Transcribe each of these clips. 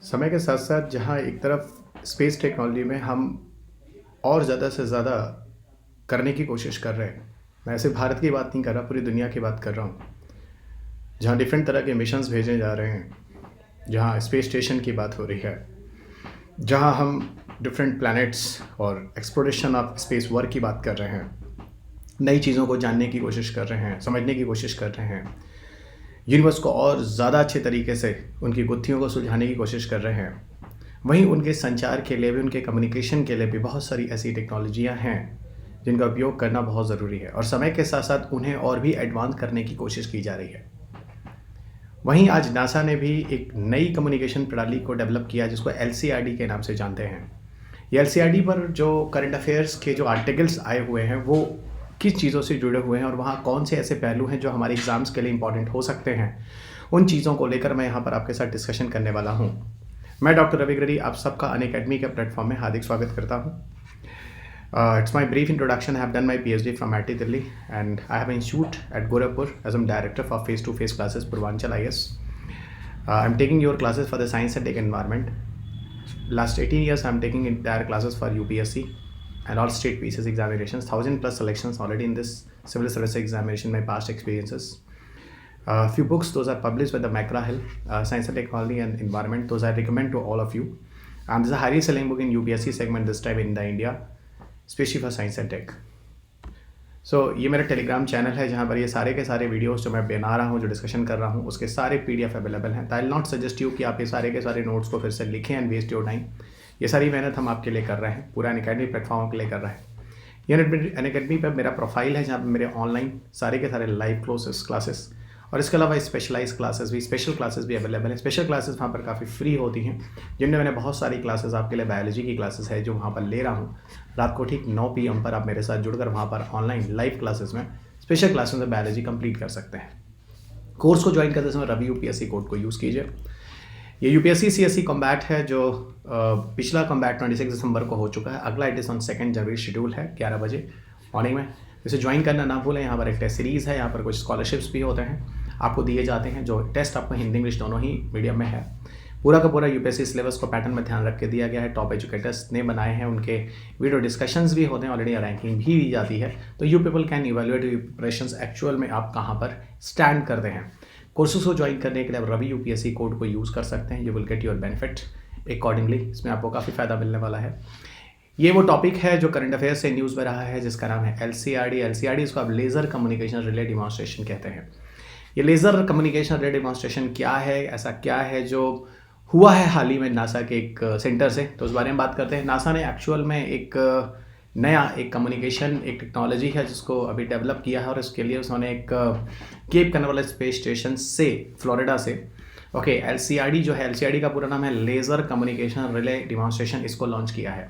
समय के साथ साथ जहाँ एक तरफ स्पेस टेक्नोलॉजी में हम और ज़्यादा से ज़्यादा करने की कोशिश कर रहे हैं। मैं सिर्फ भारत की बात नहीं कर रहा, पूरी दुनिया की बात कर रहा हूँ। जहाँ डिफरेंट तरह के मिशंस भेजे जा रहे हैं, जहाँ स्पेस स्टेशन की बात हो रही है, जहाँ हम डिफरेंट प्लैनेट्स और एक्सप्लोरेशन ऑफ स्पेस वर्क की बात कर रहे हैं, नई चीज़ों को जानने की कोशिश कर रहे हैं, समझने की कोशिश कर रहे हैं, यूनिवर्स को और ज़्यादा अच्छे तरीके से उनकी गुत्थियों को सुलझाने की कोशिश कर रहे हैं। वहीं उनके संचार के लिए भी, उनके कम्युनिकेशन के लिए भी बहुत सारी ऐसी टेक्नोलॉजियाँ हैं जिनका उपयोग करना बहुत ज़रूरी है और समय के साथ साथ उन्हें और भी एडवांस करने की कोशिश की जा रही है। वहीं आज नासा ने भी एक नई कम्युनिकेशन प्रणाली को डेवलप किया जिसको एलसीआरडी के नाम से जानते हैं। ये एलसीआरडी पर जो करंट अफेयर्स के जो आर्टिकल्स आए हुए हैं वो किस चीज़ों से जुड़े हुए हैं और वहाँ कौन से ऐसे पहलू हैं जो हमारे एग्ज़ाम्स के लिए इंपॉर्टेंट हो सकते हैं, उन चीज़ों को लेकर मैं यहाँ पर आपके साथ डिस्कशन करने वाला हूँ। मैं डॉक्टर रवि गिरी आप सबका अनअकैडमी के प्लेटफॉर्म में हार्दिक स्वागत करता हूँ। It's my brief introduction. I have done my PhD from IIT Delhi and I have an institute at Gorakhpur as I'm director for face-to-face classes Purvanchal IS. I'm taking your classes for the science and tech environment. Last 18 years I'm taking entire classes for UPSC and all state PCS examinations, 1000 plus selections already in this civil service examination, my past experiences. Few books, those are published by the McGraw-Hill, Science and Technology and Environment. Those I recommend to all of you. And this is a highly selling book in UPSC segment this time in the India, specially for science and tech. So ये मेरा Telegram channel है जहाँ पर ये सारे के सारे videos जो मैं बना रहा हूँ, जो डिस्कशन कर रहा हूँ, उसके सारे पीडीएफ अवेलेबल हैं। I will not suggest you कि आप ये सारे के सारे नोट्स को फिर से लिखें एंड वेस्ट योर टाइम। ये सारी मेहनत हम आपके लिए कर रहे हैं, पूरा अनअकैडमी प्लेटफॉर्म के लिए कर रहे हैं। ये अनअकैडमी पर मेरा प्रोफाइल है जहाँ पर मेरे ऑनलाइन सारे के सारे लाइव क्लासेस और इसके अलावा स्पेशल क्लासेस भी अवेलेबल है। स्पेशल क्लासेस वहाँ पर काफ़ी फ्री होती हैं, जिनमें मैंने बहुत सारी क्लासेस आपके लिए बायोलॉजी की क्लासेस है जो वहाँ पर ले रहा हूँ। रात को ठीक 9 PM पर आप मेरे साथ जुड़कर वहाँ पर ऑनलाइन लाइव क्लासेस में स्पेशल क्लासेस में बायोलॉजी कंप्लीट कर सकते हैं। कोर्स को ज्वाइन करते समय रवि यूपीएससी कोड को यूज़ कीजिए। ये यूपीएससी सीएससी कॉम्बैट है जो पिछला कॉम्बैट 26 दिसंबर को हो चुका है। अगला it is on 2 January schedule है 11 बजे मॉर्निंग में। इसे ज्वाइन करना ना भूलें। यहाँ पर एक टेस्ट सीरीज़ है, यहाँ पर कुछ स्कॉलरशिप्स भी होते हैं आपको दिए जाते हैं, जो टेस्ट आपको हिंदी इंग्लिश दोनों ही मीडियम में है। पूरा का पूरा यूपीएससी सिलेबस को पैटर्न में ध्यान रख के दिया गया है। टॉप एजुकेटर्स ने बनाए हैं, उनके वीडियो डिस्कशंस भी होते हैं, ऑलरेडी रैंकिंग भी दी जाती है। तो you people can evaluate your preparations actual में आप कहाँ पर स्टैंड करते हैं। कोर्सेज को ज्वाइन करने के लिए आप रवि यूपीएससी कोड को यूज़ कर सकते हैं। You will get your benefit accordingly. इसमें आपको काफ़ी फ़ायदा मिलने वाला है। ये वो टॉपिक है जो करंट अफेयर्स से न्यूज़ में रहा है, जिसका नाम है एलसीआरडी। एलसीआरडी इसको आप लेज़र कम्युनिकेशन रिले डेमोन्स्ट्रेशन कहते हैं। ये लेज़र कम्युनिकेशन रिले डेमोन्स्ट्रेशन क्या है, ऐसा क्या है जो हुआ है हाल ही में नासा के एक सेंटर से, तो उस बारे में बात करते हैं। नासा ने एक्चुअल में एक नया कम्युनिकेशन एक टेक्नोलॉजी है जिसको अभी डेवलप किया है और इसके लिए उन्होंने एक केप कैनावेरल स्पेस स्टेशन से फ्लोरिडा से एलसीआरडी जो है, एलसीआरडी का पूरा नाम है लेज़र कम्युनिकेशन रिले डेमोन्स्ट्रेशन, इसको लॉन्च किया है।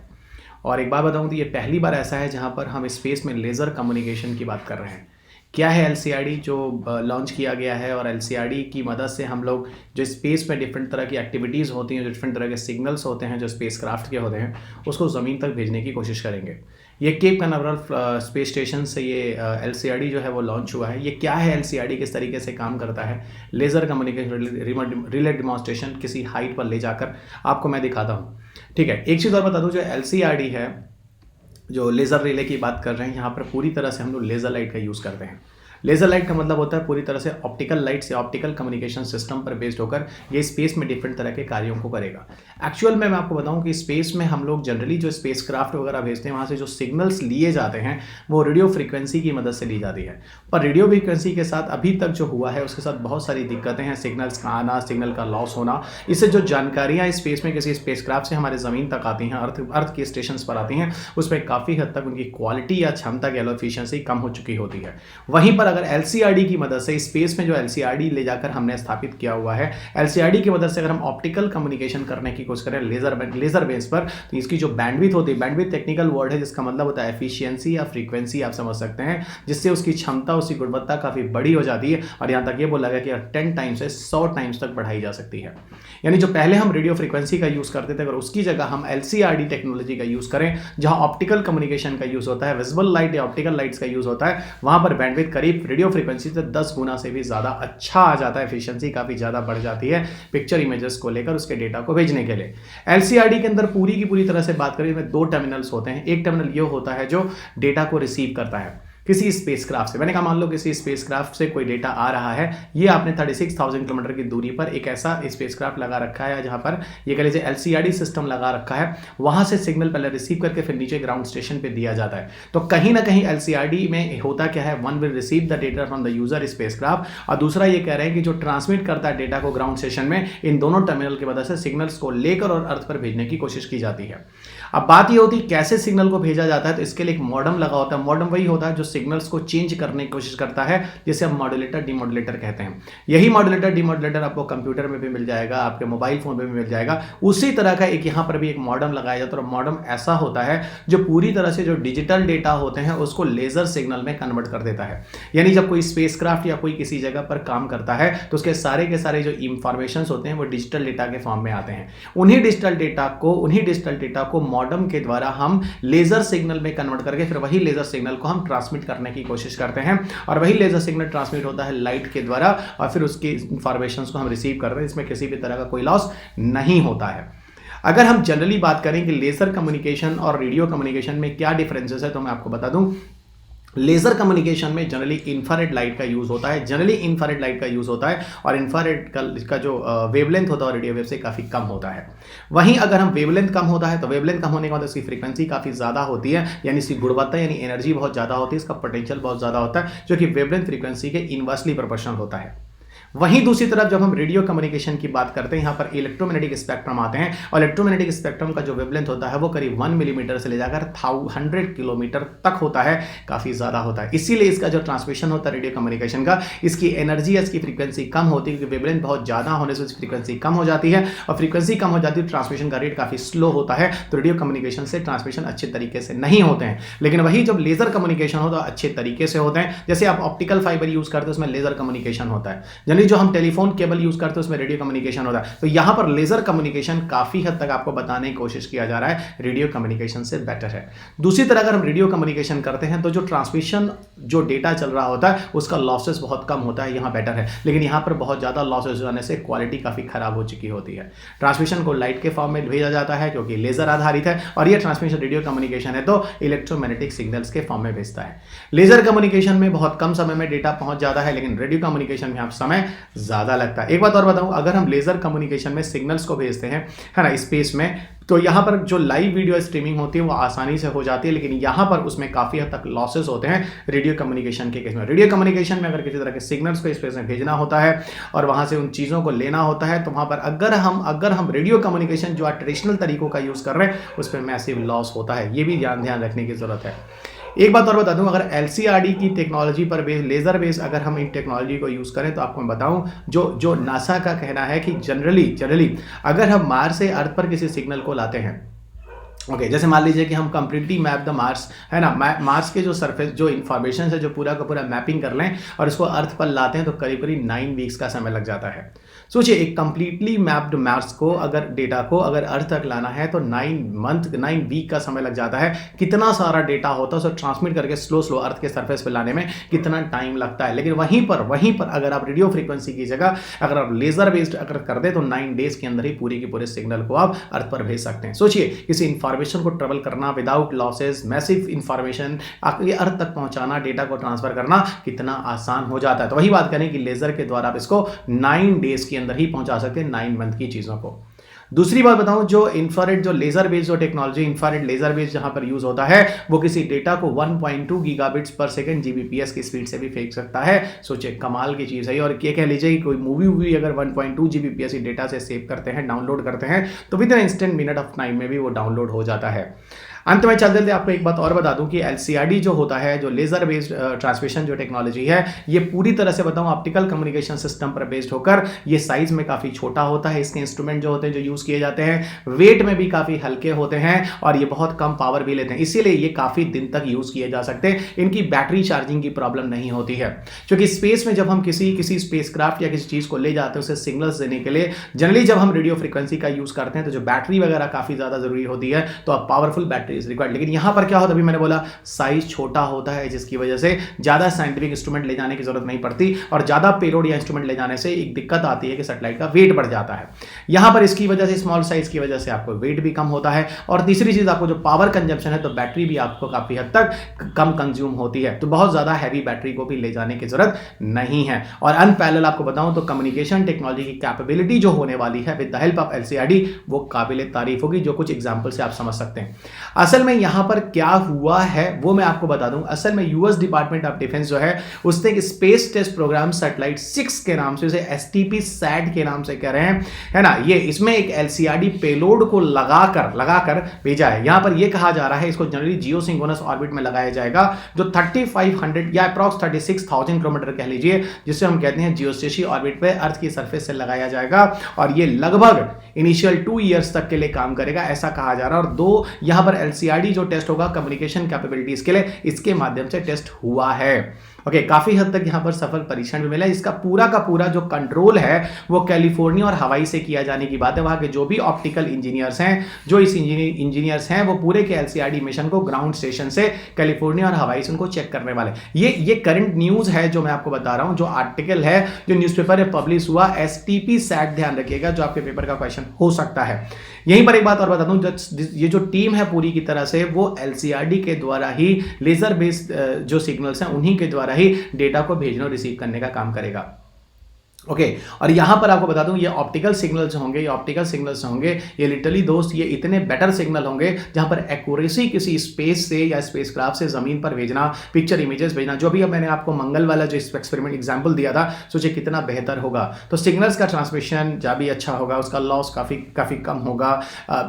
और एक बात बताऊँ तो ये पहली बार ऐसा है जहाँ पर हम स्पेस में लेज़र कम्युनिकेशन की बात कर रहे हैं। क्या है एलसीआरडी जो लॉन्च किया गया है, और एलसीआरडी की मदद से हम लोग जो स्पेस में डिफरेंट तरह की एक्टिविटीज़ होती हैं, जो डिफरेंट तरह के सिग्नल्स होते हैं जो स्पेस क्राफ्ट के होते हैं, उसको ज़मीन तक भेजने की कोशिश करेंगे। ये केप कैनावेरल स्पेस स्टेशन से ये एलसीआरडी जो है वो लॉन्च हुआ है। ये क्या है एलसीआरडी, किस तरीके से काम करता है, लेज़र कम्युनिकेशन रिले डेमोन्स्ट्रेशन किसी हाइट पर ले जाकर आपको मैं दिखाता हूँ। ठीक है, एक चीज़ और बता दूँ, जो एलसीआरडी है, जो लेज़र रिले की बात कर रहे हैं, यहाँ पर पूरी तरह से हम लोग लेज़र लाइट का यूज़ करते हैं। लेज़र लाइट का मतलब होता है पूरी तरह से ऑप्टिकल लाइट से ऑप्टिकल कम्युनिकेशन सिस्टम पर बेस्ड होकर ये स्पेस में डिफरेंट तरह के कार्यों को करेगा। एक्चुअल में मैं आपको बताऊं कि स्पेस में हम लोग जनरली जो स्पेस क्राफ्ट वगैरह भेजते हैं, वहाँ से जो सिग्नल्स लिए जाते हैं वो रेडियो फ्रीक्वेंसी की मदद से ली जाती है। पर रेडियो फ्रीक्वेंसी के साथ अभी तक जो हुआ है उसके साथ बहुत सारी दिक्कतें हैं। सिग्नल्स का आना, सिग्नल का लॉस होना, इससे जो जानकारियाँ स्पेस में किसी स्पेस क्राफ्ट से हमारे ज़मीन तक आती हैं, अर्थ के स्टेशन पर आती हैं, उसमें काफ़ी हद तक उनकी क्वालिटी या क्षमता कह लो एफिशिएंसी कम हो चुकी होती है। वहीं पर अगर एलसीआरडी की मदद से स्पेस में जो एलसीआरडी ले जाकर हमने स्थापित किया हुआ है, एलसीआरडी की मदद से अगर हम ऑप्टिकल कम्युनिकेशन करने की कोशिश करें लेज़र बेस पर, तो इसकी जो बैंडविड्थ होती है, बैंडविड्थ टेक्निकल वर्ड है जिसका मतलब होता है एफिशिएंसी या फ्रीक्वेंसी, आप समझ सकते हैं, जिससे उसकी क्षमता, उसकी गुणवत्ता काफ़ी बड़ी हो जाती है और यहाँ तक ये बोला गया कि 10 टाइम्स से 100 टाइम्स तक बढ़ाई जा सकती है। यानी जो पहले हम रेडियो फ्रीक्वेंसी का यूज़ करते थे, अगर उसकी जगह हम एलसीआरडी टेक्नोलॉजी का यूज़ करें, जहाँ ऑप्टिकल कम्युनिकेशन का यूज़ होता है, विजिबल लाइट या ऑप्टिकल लाइट्स का यूज़ होता है, वहाँ पर बैंडविड्थ करीब रेडियो फ्रीक्वेंसी से 10 गुना से भी ज़्यादा अच्छा आ जाता है, एफिशिएंसी काफ़ी ज़्यादा बढ़ जाती है पिक्चर इमेजेस को लेकर उसके डेटा को भेजने के लिए। LCRD के अंदर पूरी की पूरी तरह से बात करें इसमें 2 टर्मिनल्स होते हैं। एक टर्मिनल ये होता है जो डेटा को रिसीव करता है किसी स्पेसक्राफ्ट से। मैंने कहा मान लो किसी स्पेसक्राफ्ट से कोई डेटा आ रहा है, ये आपने 36,000 किलोमीटर की दूरी पर एक ऐसा स्पेसक्राफ्ट लगा रखा है जहां पर ये कह लीजिए LCRD सिस्टम लगा रखा है, वहां से सिग्नल पहले रिसीव करके फिर नीचे ग्राउंड स्टेशन पे दिया जाता है। तो कहीं ना कहीं LCRD में होता क्या है, one will receive the data from the user spacecraft और दूसरा ये कह रहे हैं कि जो ट्रांसमिट करता है डेटा को ग्राउंड स्टेशन में, इन दोनों टर्मिनल की वजह से सिग्नल्स को लेकर और अर्थ पर भेजने की कोशिश की जाती है। अब बात ये होती है कैसे सिग्नल को भेजा जाता है, तो इसके लिए एक मॉडम लगा होता है। मॉडम वही होता है जो सिग्नल्स को चेंज करने की कोशिश करता है, जिसे हम मॉड्यूलेटर डिमॉड्यूलेटर कहते हैं। यही मॉड्यूलेटर डिमॉड्यूलेटर आपको कंप्यूटर में भी मिल जाएगा, आपके मोबाइल फोन में भी मिल जाएगा। उसी तरह का एक यहां पर भी एक मॉडम लगाया जाता है और मॉडम ऐसा होता है जो पूरी तरह से जो डिजिटल डेटा होते हैं उसको लेजर सिग्नल में कन्वर्ट कर देता है। यानी जब कोई स्पेसक्राफ्ट या कोई किसी जगह पर काम करता है तो उसके सारे के सारे जो इंफॉर्मेशन होते हैं वो डिजिटल डेटा के फॉर्म में आते हैं। उन्हीं डिजिटल डेटा को मॉडम के द्वारा हम लेजर सिग्नल में कन्वर्ट करके फिर वही लेजर सिग्नल को हम ट्रांसमिट करने की कोशिश करते हैं और वही लेजर सिग्नल ट्रांसमिट होता है लाइट के द्वारा और फिर उसकी इंफॉर्मेशंस को हम रिसीव कर रहे हैं। इसमें किसी भी तरह का कोई लॉस नहीं होता है। अगर हम जनरली बात करें कि लेजर कम्युनिकेशन और रेडियो कम्युनिकेशन में क्या डिफरेंसेस है तो मैं आपको बता दूं, लेजर कम्युनिकेशन में जनरली इंफ्रारेड लाइट का यूज होता है, और इंफ्रारेड का जो वेवलेंथ होता है रेडियो वेव से काफ़ी कम होता है। वहीं अगर हम वेवलेंथ कम होता है तो वेवलेंथ कम होने के बाद इसकी फ्रीक्वेंसी काफ़ी ज़्यादा होती है, यानी इसकी गुणवत्ता यानी एनर्जी बहुत ज़्यादा होती है, इसका पोटेंशियल बहुत ज़्यादा होता है, जो कि वेवलेंथ फ्रीक्वेंसी के इनवर्सली प्रोपोर्शनल होता है। वहीं दूसरी तरफ जब हम रेडियो कम्युनिकेशन की बात करते हैं, यहाँ पर इलेक्ट्रोमैग्नेटिक स्पेक्ट्रम आते हैं और इलेक्ट्रोमैग्नेटिक स्पेक्ट्रम का जो वेवलेंथ होता है वो करीब 1 मिलीमीटर से ले जाकर 100 किलोमीटर तक होता है, काफ़ी ज़्यादा होता है। इसीलिए इसका जो ट्रांसमिशन होता है रेडियो कम्युनिकेशन का, इसकी एनर्जी इसकी फ्रीक्वेंसी कम होती है क्योंकि वेवलेंथ बहुत ज़्यादा होने से फ्रीक्वेंसी कम हो जाती है और फ्रीक्वेंसी कम हो जाती है, ट्रांसमिशन का रेट काफ़ी स्लो होता है, तो रेडियो कम्युनिकेशन से ट्रांसमिशन अच्छे तरीके से नहीं होते हैं। लेकिन वही जब लेजर कम्युनिकेशन हो तो अच्छे तरीके से होते हैं। जैसे आप ऑप्टिकल फाइबर यूज़ करते हैं उसमें लेजर कम्युनिकेशन होता है, जनरली जो हम टेलीफोन केबल यूज करते हैं उसमें रेडियो कम्युनिकेशन होता है। तो यहां पर लेजर कम्युनिकेशन काफी हद तक आपको बताने की कोशिश किया जा रहा है रेडियो कम्युनिकेशन से बेटर है। दूसरी तरह अगर हम रेडियो कम्युनिकेशन करते हैं तो जो ट्रांसमिशन जो डेटा चल रहा होता है उसका लॉसेस बहुत कम होता है, यहां बेटर है। लेकिन यहां पर बहुत ज्यादा लॉसेस होने से क्वालिटी काफी खराब हो चुकी होती है। ट्रांसमिशन को लाइट के फॉर्म में भेजा जाता है क्योंकि लेजर आधारित है, और यह ट्रांसमिशन रेडियो कम्युनिकेशन है तो इलेक्ट्रोमैग्नेटिक सिग्नल्स के फॉर्म में भेजता है। लेजर कम्युनिकेशन में बहुत कम समय में डेटा पहुंच जाता है, लेकिन रेडियो कम्युनिकेशन में आप समय ज्यादा लगता है। एक बात और बताऊं, अगर हम लेजर कम्युनिकेशन में सिग्नल्स को भेजते हैं है ना स्पेस में, तो यहाँ पर जो लाइव वीडियो स्ट्रीमिंग होती है वो आसानी से हो जाती है, लेकिन यहाँ पर उसमें काफ़ी हद तक लॉसेस होते हैं रेडियो कम्युनिकेशन के केस में। रेडियो कम्युनिकेशन में अगर किसी तरह के सिग्नल्स को स्पेस में भेजना होता है और वहाँ से उन चीज़ों को लेना होता है, तो वहाँ पर अगर हम रेडियो कम्युनिकेशन जो ट्रेडिशनल तरीकों का यूज़ कर रहे हैं उस पर मैसिव लॉस होता है। ये भी ध्यान रखने की ज़रूरत है। एक बात और बता दूं, अगर LCRD की टेक्नोलॉजी पर बेस लेज़र बेस अगर हम इन टेक्नोलॉजी को यूज़ करें तो आपको मैं बताऊं, जो नासा का कहना है कि जनरली अगर हम मार्स से अर्थ पर किसी सिग्नल को लाते हैं, ओके जैसे मान लीजिए कि हम कंप्लीटली मैप द मार्स है ना, मार्स के जो सरफेस जो इन्फॉर्मेशन है जो पूरा का पूरा मैपिंग कर लें और इसको अर्थ पर लाते हैं तो करीब करीब 9 वीक्स का समय लग जाता है। सोचिए एक कंप्लीटली मैप्ड मार्स को अगर डेटा को अगर अर्थ तक लाना है तो 9 वीक का समय लग जाता है। कितना सारा डेटा होता है उसे ट्रांसमिट करके स्लो अर्थ के सरफेस पर लाने में कितना टाइम लगता है। लेकिन वहीं पर अगर आप रेडियो फ्रीक्वेंसी की जगह अगर आप लेजर बेस्ड अगर कर दे तो 9 डेज के अंदर ही पूरी के पूरे सिग्नल को आप अर्थ पर भेज सकते हैं। सोचिए किसी इंफॉर्मेशन को ट्रेवल करना विदाउट लॉसेस, मैसिव इंफॉर्मेशन अर्थ तक पहुंचाना, डेटा को ट्रांसफर करना कितना आसान हो जाता है। तो वही बात करें कि लेजर के द्वारा आप इसको 9 डेज के अंदर ही पहुंचा सकते हैं, 9 मंथ की चीजों को। दूसरी बात बताऊं, जो इंफ्रारेड जो लेजर बेस्ड जो टेक्नोलॉजी इंफ्रारेड लेजर बेस्ड जहां पर यूज होता है वो किसी डेटा को 1.2 गीगाबिट्स पर सेकंड जीबीपीएस की स्पीड से भी फेंक सकता है। सोचिए कमाल की चीज है। और ये कह लीजिए कि कोई मूवी अगर 1.2 जीबीपीएस की डेटा से सेव करते हैं, डाउनलोड करते हैं, तो with in instant minute of time में भी वो डाउनलोड हो जाता है। अंत में चलते आपको एक बात और बता दूं कि LCRD जो होता है, जो लेजर बेस्ड ट्रांसमिशन जो टेक्नोलॉजी है, ये पूरी तरह से बताऊं ऑप्टिकल कम्युनिकेशन सिस्टम पर बेस्ड होकर ये साइज में काफी छोटा होता है। इसके इंस्ट्रूमेंट जो होते हैं जो यूज किए जाते हैं वेट में भी काफी हल्के होते हैं और ये बहुत कम पावर भी लेते हैं, इसीलिए ये काफी दिन तक यूज किए जा सकते हैं। इनकी बैटरी चार्जिंग की प्रॉब्लम नहीं होती है, क्योंकि स्पेस में जब हम किसी स्पेसक्राफ्ट या किसी चीज को ले जाते हैं उसे सिग्नल्स देने के लिए जनरली जब हम रेडियो फ्रीक्वेंसी का यूज करते हैं तो जो बैटरी वगैरह काफी ज्यादा जरूरी होती है, तो आप powerful battery battery is required. लेकिन यहाँ पर क्या होता है, अभी मैंने बोला साइज छोटा होता है, जिसकी वजह से ज़्यादा साइंटिफिक इंस्ट्रूमेंट ले जाने की जरूरत नहीं पड़ती, और ज़्यादा पेलोड या इंस्ट्रूमेंट ले जाने से एक दिक्कत आती है कि सैटेलाइट का वेट बढ़ जाता है। यहाँ पर इसकी वजह से, स्मॉल साइज की वजह से आपको वेट भी कम होता है, और तीसरी चीज़ आपको जो पावर कंजम्पशन है, तो बैटरी भी आपको काफ़ी हद तक कम कंज्यूम होती है, तो बहुत ज़्यादा हैवी बैटरी को भी ले जाने की जरूरत नहीं है। और अनपैरेलल आपको बताऊं तो कम्युनिकेशन टेक्नोलॉजी की कैपेबिलिटी जो होने वाली है with the help of LCRD, वो काबिल तारीफ होगी, जो कुछ एग्जांपल से आप समझ सकते हैं। असल में यहां पर क्या हुआ है वो मैं आपको बता दूं। असल में यूएस डिपार्टमेंट ऑफ डिफेंस जो है, उसने एक स्पेस टेस्ट प्रोग्राम सैटेलाइट 6 के नाम से, उसे STP सैट के नाम से कह रहे हैं, है ना, ये इसमें एक LCRD पेलोड को लगाकर भेजा है। यहां पर यह कहा जा रहा है इसको जनरली जियोसिंक्रोनस ऑर्बिट में लगाया जाएगा, जो 3500 या अप्रॉक्स 36,000 किलोमीटर कह लीजिए, जिसे हम कहते हैं जियोस्टेशनरी ऑर्बिट पे अर्थ की सरफेस से लगाया जाएगा, और ये लगभग इनिशियल 2 इयर्स तक के लिए काम करेगा, ऐसा कहा जा रहा है। और 2 यहां पर LCRD जो टेस्ट होगा कम्युनिकेशन कैपेबिलिटीज के लिए, इसके माध्यम से टेस्ट हुआ है। ओके, काफी हद तक यहां पर सफल परीक्षण भी मिला। इसका पूरा का पूरा जो कंट्रोल है वो कैलिफोर्निया और हवाई से किया जाने की बात है। वहां के जो भी ऑप्टिकल इंजीनियर्स हैं, जो इस इंजीनियर्स हैं, वो पूरे के LCRD मिशन को ग्राउंड स्टेशन से कैलिफोर्निया और हवाई से उनको चेक करने वाले। ये करंट न्यूज है जो मैं आपको बता रहा हूं, जो आर्टिकल है जो न्यूज़पेपर में पब्लिश हुआ, STP सैट, ध्यान रखिएगा, जो आपके पेपर का क्वेश्चन हो सकता है। यहीं पर एक बात और बता दूं, ये जो टीम है पूरी की तरह से, वो LCRD के द्वारा ही लेजर बेस्ड जो सिग्नल्स हैं उन्हीं के द्वारा ही डेटा को भेजने और रिसीव करने का काम करेगा। ओके, और यहां पर आपको बता दूं, ये ऑप्टिकल सिग्नल्स होंगे, ये लिटरली दोस्त, ये इतने बेटर सिग्नल होंगे जहां पर एक्यूरेसी किसी स्पेस से या स्पेसक्राफ्ट से जमीन पर भेजना, पिक्चर इमेजेस भेजना, जो भी अब मैंने आपको मंगल वाला जो एक्सपेरिमेंट एग्जांपल दिया था, सोचिए कितना बेहतर होगा। तो सिग्नल्स का ट्रांसमिशन जहाँ भी अच्छा होगा, उसका लॉस काफी कम होगा,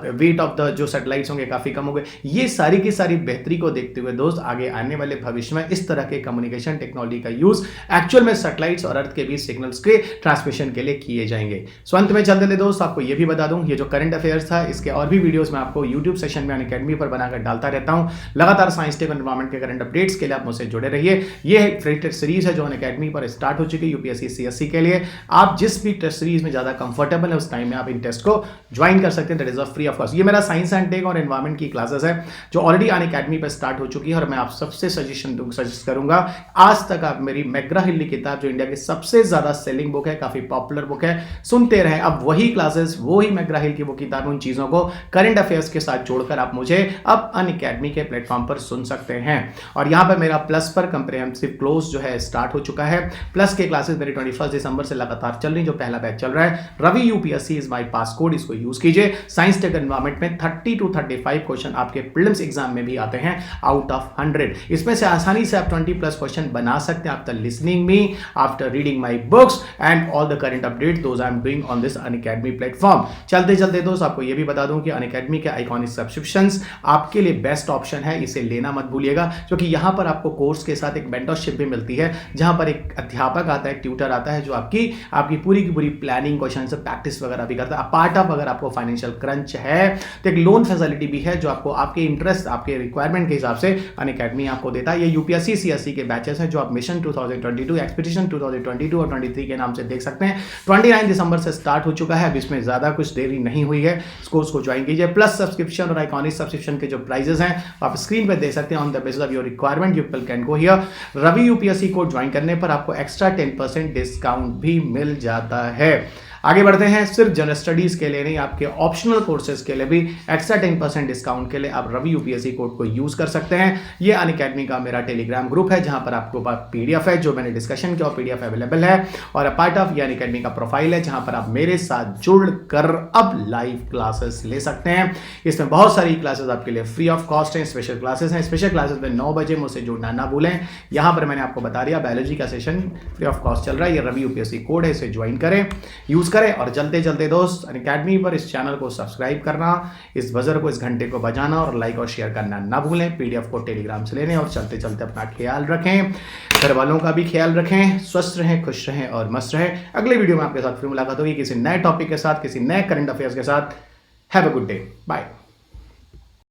वेट ऑफ द जो सैटेलाइट्स होंगे काफी कम होंगे। ये सारी की सारी बेहतरी को देखते हुए दोस्त, आगे आने वाले भविष्य में इस तरह के कम्युनिकेशन टेक्नोलॉजी का यूज एक्चुअल में सैटेलाइट्स और अर्थ के बीच सिग्नल्स के ट्रांसमिशन के लिए किए जाएंगे। सो अंत में चलते थे दोस्त, आपको यह भी बता दूं, ये जो करंट अफेयर्स था, इसके और भी वीडियोस मैं आपको यूट्यूब सेशन में अनअकैडमी पर बनाकर डालता रहता हूं। लगातार साइंस टेक एनवायरमेंट के करंट अपडेट्स के लिए आप मुझसे जुड़े रहिए। ये एक फ्री टेस्ट सीरीज है जो अनअकैडमी पर स्टार्ट हो चुकी है UPSC CSC के लिए। आप जिस भी टेस्ट सीरीज में ज्यादा कंफर्टेबल है, उस टाइम में आप इन टेस्ट को ज्वाइन कर सकते हैं, that is of free of cost. ये मेरा साइंस एंड टेक और एनवायरमेंट की क्लासेस है जो ऑलरेडी अनअकैडमी पर स्टार्ट हो चुकी है, और मैं आप सबसे सजेस्ट करूंगा, आज तक आप मेरी मैग्रा हिल की किताब, जो इंडिया की सबसे ज्यादा सेलिंग बुक है, काफी पॉपुलर बुक है, सुनते रहे। अब वही क्लासेस, वही मैग्रा हिल की वो किताब, उन चीजों को करंट अफेयर्स के साथ जोड़कर आप मुझे अब अनअकैडमी के प्लेटफॉर्म पर सुन सकते हैं। और यहां पर मेरा प्लस पर कंप्रिहेंसिव कोर्स जो है स्टार्ट हो चुका है। प्लस के क्लासेस मेरी 21 दिसंबर से लगातार चल रही, जो पहला बैच चल रहा है। Ravi UPSC is my pass code, इसको यूज कीजिए। साइंस टेक एनवायरमेंट में 30 to 35 क्वेश्चन आपके प्रीलिम्स एग्जाम में भी आते हैं आउट ऑफ 100। इसमें से आसानी से आप 20+ क्वेश्चन बना सकते हैं after listening me, after reading my books and all the current update those I am doing on this Unacademy platform. चलते चलते दोस्त, आपको यह भी बता दूं कि अनअकैडमी के आइकॉनिक सब्सक्रिप्शंस आपके लिए बेस्ट ऑप्शन है, इसे लेना मत भूलिएगा, क्योंकि यहां पर आपको कोर्स के साथ एक मेंटरशिप भी मिलती है, जहां पर एक अध्यापक आता है, ट्यूटर आता है, जो आपकी पूरी की पूरी प्लानिंग, क्वेश्चन से प्रैक्टिस वगैरह भी करता है। पार्ट ऑफ, अगर आपको फाइनेंशियल क्रंच है तो एक लोन फैसिलिटी भी है, जो आपको आपके इंटरेस्ट, आपके रिक्वायरमेंट के हिसाब से अनअकैडमी आपको देता है। ये UPSC CSC के बैचेस हैं जो आप मिशन 2022, एक्सपीडिशन 2022 और 23 के नाम से देख सकते हैं। 29 दिसंबर से स्टार्ट हो चुका है, अब इसमें ज्यादा कुछ देरी नहीं हुई है। इस कोर्स को ज्वाइन कीजिए। प्लस सब्सक्रिप्शन और आइकॉनिक सब्सक्रिप्शन के जो प्राइजेस हैं आप स्क्रीन पर देख सकते हैं। On the basis of your requirement you can go here. Ravi UPSC code join करने पर आपको एक्स्ट्रा 10% डिस्काउंट भी मिल जाता है। आगे बढ़ते हैं, सिर्फ जनरल स्टडीज के लिए नहीं, आपके ऑप्शनल कोर्सेज के लिए भी एक्स्ट्रा 10% डिस्काउंट के लिए आप रवि UPSC कोड को यूज कर सकते हैं। ये अनअकैडमी का मेरा टेलीग्राम ग्रुप है, जहां पर आपको PDF है जो मैंने डिस्कशन किया, PDF अवेलेबल है, और पार्ट ऑफ ये अनअकैडमी का प्रोफाइल है, जहां पर आप मेरे साथ जुड़कर अब लाइव क्लासेस ले सकते हैं। इसमें बहुत सारी क्लासेस आपके लिए फ्री ऑफ कॉस्ट हैं, स्पेशल क्लासेस हैं। स्पेशल क्लासेस में 9 बजे मुझसे जुड़ना ना भूलें। यहां पर मैंने आपको बता दिया, बायोलॉजी का सेशन फ्री ऑफ कॉस्ट चल रहा है, ये रवि UPSC कोड है, इसे ज्वाइन करें, यूज करें। और चलते चलते दोस्त, अनअकैडमी पर इस चैनल को सब्सक्राइब करना, इस बजर को, इस घंटे को बजाना और लाइक और शेयर करना ना भूलें। PDF को टेलीग्राम से लेने, और चलते चलते अपना ख्याल रखें, घर वालों का भी ख्याल रखें, स्वस्थ रहें, खुश रहें और मस्त रहें। अगले वीडियो में आपके साथ फिर मुलाकात होगी किसी नए टॉपिक के साथ, किसी नए करंट अफेयर्स के साथ। Have a good day, bye.